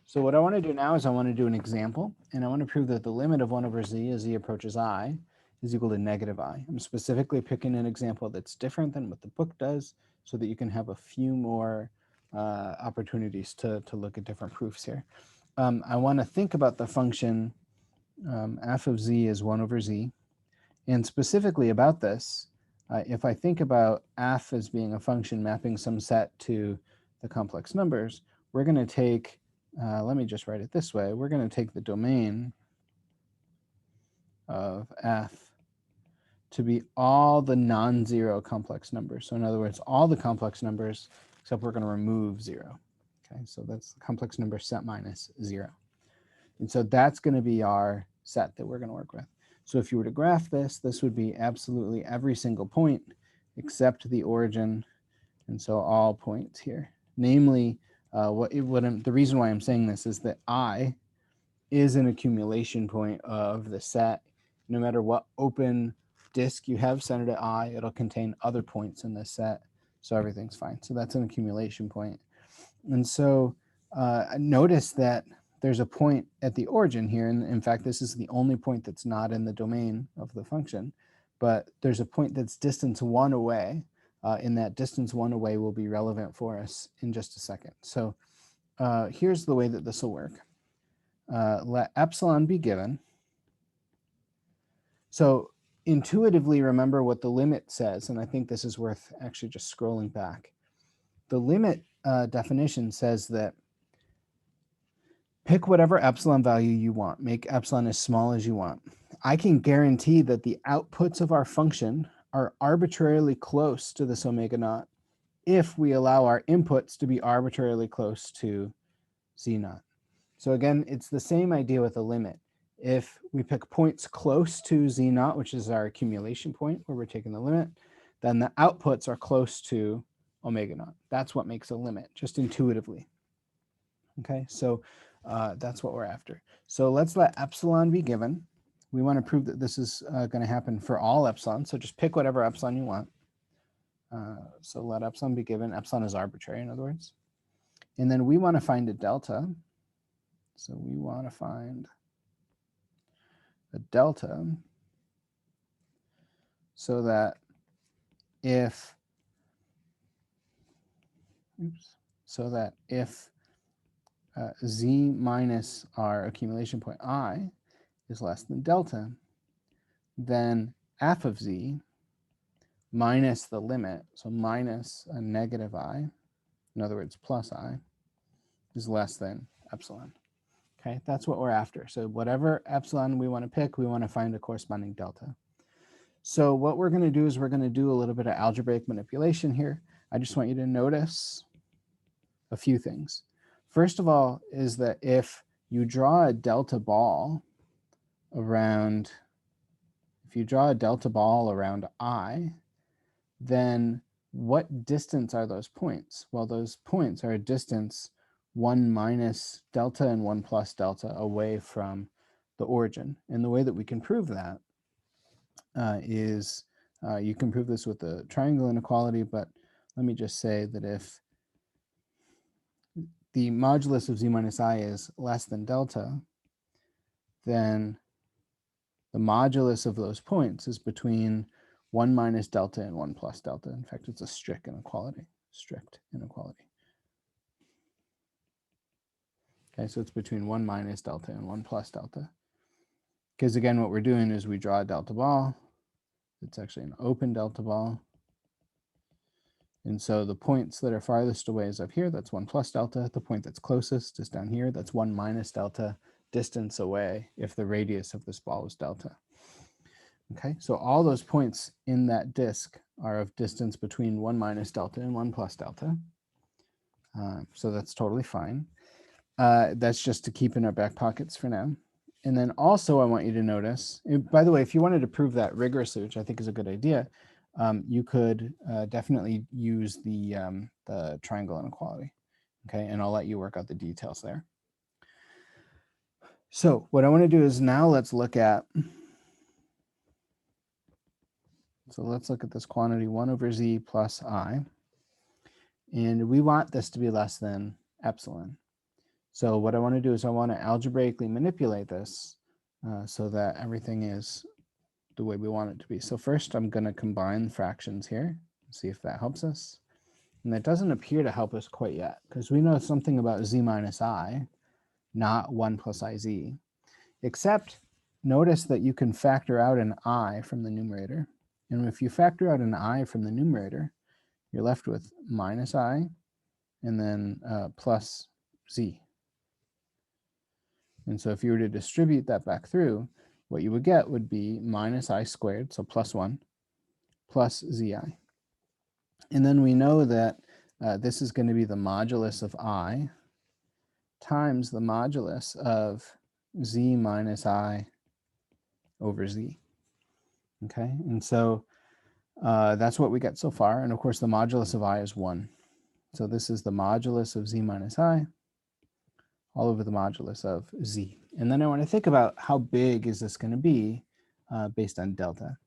So what I want to do now is I want to do an example, and I want to prove that the limit of 1 over z as z approaches I is equal to negative I. I'm specifically picking an example that's different than what the book does so that you can have a few more opportunities to look at different proofs here. I want to think about the function f of z is 1 over z. And specifically about this, if I think about f as being a function mapping some set to the complex numbers, we're going to take, let me just write it this way, we're going to take the domain of f to be all the non-zero complex numbers. So in other words, all the complex numbers, except we're going to remove 0. Okay, so that's the complex number set minus 0. And so that's going to be our set that we're going to work with. So if you were to graph this, this would be absolutely every single point except the origin, and so all points here. Namely, the reason why I'm saying this is that I is an accumulation point of the set. No matter what open disk you have centered at I, it'll contain other points in this set, so everything's fine. So that's an accumulation point. And so notice that there's a point at the origin here, and in fact this is the only point that's not in the domain of the function, but there's a point that's distance 1 away, and that distance 1 away will be relevant for us in just a second. So here's the way that this will work. Let epsilon be given. So intuitively remember what the limit says, and I think this is worth actually just scrolling back. The limit definition says that pick whatever epsilon value you want, make epsilon as small as you want. I can guarantee that the outputs of our function are arbitrarily close to this omega naught if we allow our inputs to be arbitrarily close to z naught. So again, it's the same idea with a limit. If we pick points close to z naught, which is our accumulation point where we're taking the limit, then the outputs are close to omega naught. That's what makes a limit, just intuitively. Okay, so that's what we're after. So let's let epsilon be given. We want to prove that this is going to happen for all epsilon. So just pick whatever epsilon you want. So let epsilon be given. Epsilon is arbitrary, in other words. And then we want to find a delta. So we want to find a delta so that if z minus our accumulation point I is less than delta, then f of z minus the limit, so minus a negative I, in other words, plus I, is less than epsilon. Okay, that's what we're after. So whatever epsilon we want to pick, we want to find a corresponding delta. So what we're going to do is we're going to do a little bit of algebraic manipulation here. I just want you to notice a few things. First of all is that if you draw a delta ball around, I, then what distance are those points? Well, those points are a distance 1 minus delta and 1 plus delta away from the origin. And the way that we can prove that is you can prove this with the triangle inequality, but let me just say that if the modulus of z minus I is less than delta, then the modulus of those points is between 1 minus delta and 1 plus delta. In fact, it's a strict inequality. Okay, so it's between 1 minus delta and 1 plus delta. Because again, what we're doing is we draw a delta ball. It's actually an open delta ball. And so the points that are farthest away is up here, that's 1 plus delta. The point that's closest is down here, that's 1 minus delta distance away if the radius of this ball is delta. Okay, so all those points in that disk are of distance between 1 minus delta and 1 plus delta. So that's totally fine. That's just to keep in our back pockets for now. And then also I want you to notice, by the way, if you wanted to prove that rigorously, which I think is a good idea, you could definitely use the triangle inequality. Okay, and I'll let you work out the details there. So what I want to do is now let's look at this quantity 1 over z plus I. And we want this to be less than epsilon. So what I want to do is I want to algebraically manipulate this so that everything is the way we want it to be. So first I'm going to combine fractions here, see if that helps us. And that doesn't appear to help us quite yet, because we know something about z minus I, not 1 plus iz. Except notice that you can factor out an I from the numerator. And if you factor out an I from the numerator, you're left with minus I and then plus z. And so if you were to distribute that back through, what you would get would be minus I squared, so plus 1, plus zi. And then we know that this is going to be the modulus of I times the modulus of z minus I over z. Okay, and so that's what we get so far. And of course, the modulus of I is 1. So this is the modulus of z minus I all over the modulus of z. And then I want to think about how big is this going to be based on delta.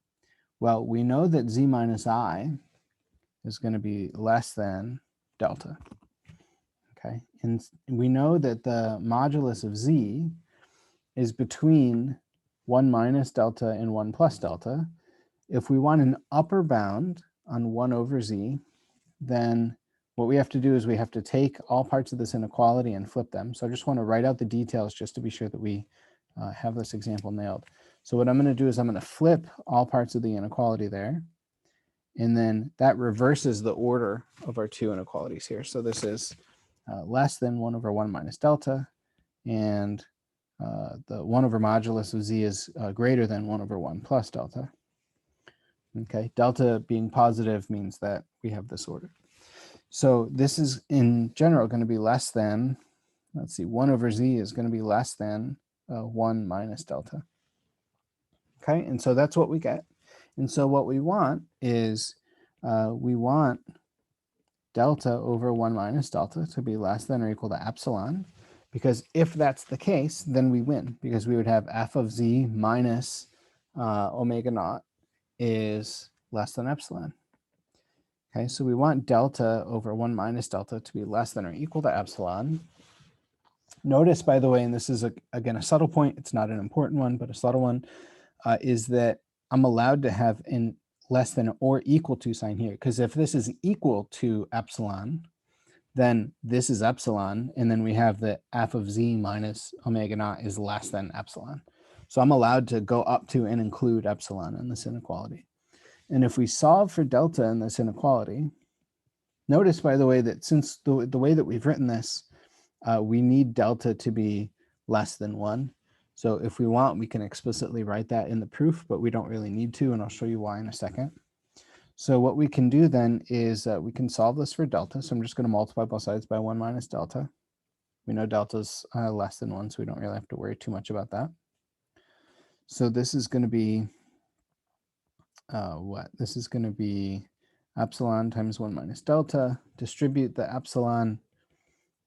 Well, we know that z minus I is going to be less than delta. Okay, and we know that the modulus of z is between 1 minus delta and 1 plus delta. If we want an upper bound on 1 over z, then what we have to do is we have to take all parts of this inequality and flip them. So I just want to write out the details just to be sure that we have this example nailed. So what I'm going to do is I'm going to flip all parts of the inequality there. And then that reverses the order of our two inequalities here. So this is less than 1 over 1 minus delta, and the 1 over modulus of z is greater than 1 over 1 plus delta. Okay, delta being positive means that we have this order. So this is in general going to be less than, let's see, 1 over z is going to be less than 1 minus delta. Okay, and so that's what we get. And so what we want is we want delta over 1 minus delta to be less than or equal to epsilon, because if that's the case, then we win, because we would have f of z minus omega naught is less than epsilon. Okay, so we want delta over 1 minus delta to be less than or equal to epsilon. Notice, by the way, and this is, again, a subtle point, it's not an important one, but a subtle one, is that I'm allowed to have an less than or equal to sign here, because if this is equal to epsilon, then this is epsilon, and then we have that f of z minus omega naught is less than epsilon. So I'm allowed to go up to and include epsilon in this inequality. And if we solve for delta in this inequality, notice, by the way, that since the way that we've written this, we need delta to be less than 1. So if we want, we can explicitly write that in the proof, but we don't really need to, and I'll show you why in a second. So what we can do then is we can solve this for delta. So I'm just going to multiply both sides by 1 minus delta. We know delta's less than 1, so we don't really have to worry too much about that. So this is going to be This is going to be epsilon times 1 minus delta. Distribute the epsilon,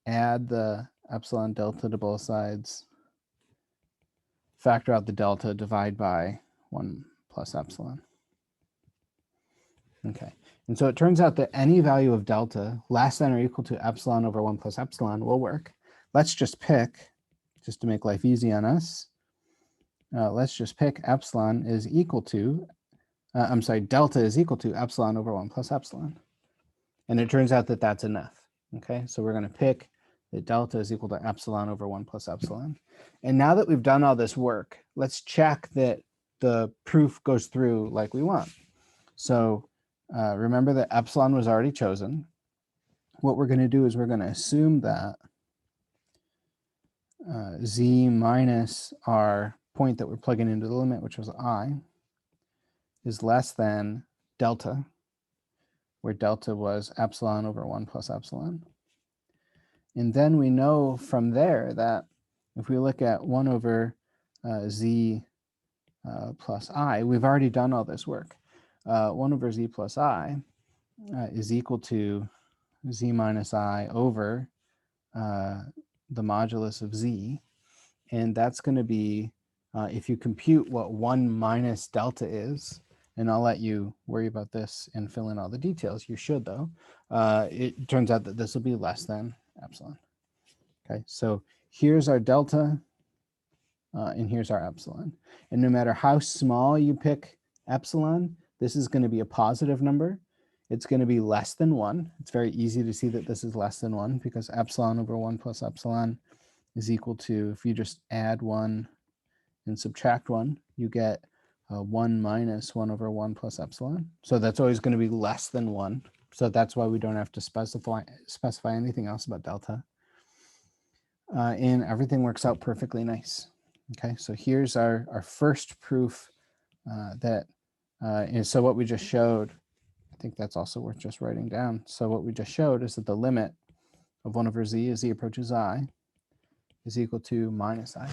add the epsilon delta to both sides, factor out the delta, divide by 1 plus epsilon. Okay, and so it turns out that any value of delta less than or equal to epsilon over 1 plus epsilon will work. Let's just pick, just to make life easy on us, let's just pick epsilon is equal to, delta is equal to epsilon over 1 plus epsilon. And it turns out that that's enough. Okay, so we're going to pick that delta is equal to epsilon over 1 plus epsilon. And now that we've done all this work, let's check that the proof goes through like we want. So remember that epsilon was already chosen. What we're going to do is we're going to assume that z minus our point that we're plugging into the limit, which was I, is less than delta, where delta was epsilon over 1 plus epsilon. And then we know from there that if we look at 1 over z plus I, we've already done all this work. 1 over z plus I is equal to z minus I over the modulus of z. And that's going to be, if you compute what 1 minus delta is, and I'll let you worry about this and fill in all the details. You should, though. It turns out that this will be less than epsilon. Okay, so here's our delta, and here's our epsilon. And no matter how small you pick epsilon, this is going to be a positive number. It's going to be less than 1. It's very easy to see that this is less than 1 because epsilon over 1 plus epsilon is equal to, if you just add 1 and subtract 1, you get 1 minus 1 over 1 plus epsilon. So that's always going to be less than 1. So that's why we don't have to specify anything else about delta. And everything works out perfectly nice. Okay, so here's our first proof and so what we just showed, I think that's also worth just writing down. So what we just showed is that the limit of 1 over z as z approaches I is equal to minus I.